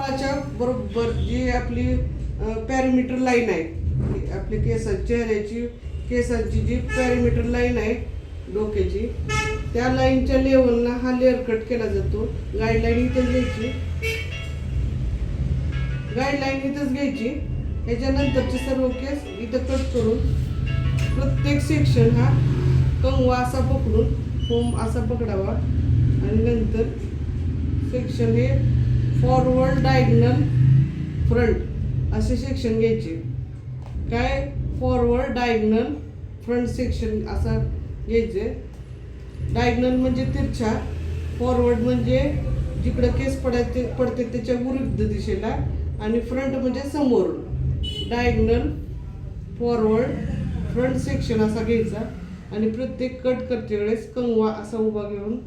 कपाळाच्या बरोबर जी आपली parameter line आहे, आपली चेहऱ्याची केसांची जी पॅरामीटर लाईन आहे डोक्याची, त्या लाईनच्या लेवलला हा लेअर कट केला जातो. गाईडलाईन इथंच घ्यायची, गाईडलाईन इथंच घ्यायची. ह्याच्यानंतरचे सर्व केस इथं कट करून प्रत्येक सेक्शन हा कंगवा असा पकडून फोम असा पकडावा आणि नंतर सेक्शन हे फॉरवर्ड, डायगनल, फ्रंट असे सेक्शन घ्यायचे. काय फॉरवर्ड, डायगनल, फ्रंट सेक्शन असा घ्यायचे. डायगनल म्हणजे तिरछा, फॉरवर्ड म्हणजे जिकडं केस पडते त्याच्या विरुद्ध दिशेला, आणि फ्रंट म्हणजे समोरून. डायगनल, फॉरवर्ड, फ्रंट सेक्शन असा घ्यायचा आणि प्रत्येक कट करते वेळेस कंगवा असा उभा घेऊन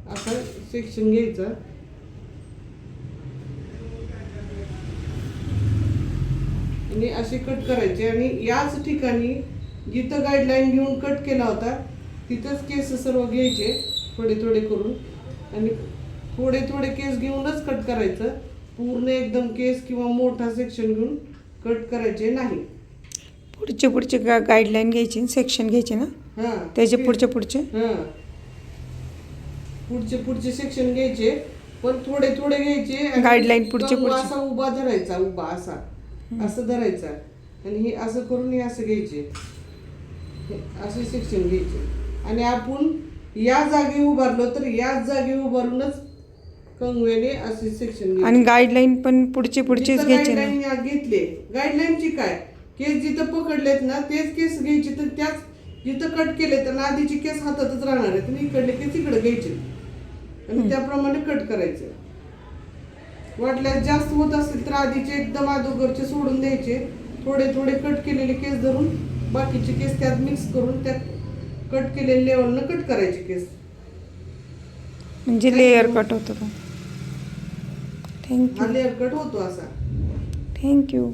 असा सेक्शन घ्यायचा. आणि असे कट करायचे आणि याच ठिकाणी जिथं गाईडलाईन घेऊन कट केला होता तिथंच केस सर्व घ्यायचे थोडे थोडे करून, आणि थोडे थोडे केस घेऊनच कट करायचं. पूर्ण एकदम केस किंवा मोठा सेक्शन घेऊन कट करायचे नाही. पुढचे गाईडलाईन घ्यायची, सेक्शन घ्यायचे ना. हां, त्याचे पुढचे हां, पुढचे सेक्शन घ्यायचे, पण थोडे थोडे घ्यायचे. गाईडलाईन पुढचे असा उभा धरायचा, उभा असा असं धरायचा आणि हे असं करून हे असं घ्यायचे, असे सेक्शन घ्यायचे. आणि आपण या जागी उभारलो तर याच जागी उभारूनच कंगव्याने असे सेक्शन घ्यायचे. आणि गाईडलाईन पण पुढचेच घ्यायचे ना. गाईडलाईन घेतले, गाईडलाईनची काय, केस जिथं पकडलेत ना तेच केस घ्यायचे, तर त्याच जिथं कट केले तर आधीचे केस हातातच राहणार आहेत आणि इकडले केस इकडे घ्यायचे आणि त्याप्रमाणे कट करायचे. वाटल्यास जास्त होत असतील तर आधीचे एकदम अगोदरचे सोडून द्यायचे, थोडे थोडे कट केलेले केस धरून बाकीचे केस त्यात मिक्स करून त्यात कट केलेल्या लेवलनं कट करायचे केस, म्हणजे लेअर कट होतो. थँक्यू. हा लेअर कट होतो असा. थँक्यू.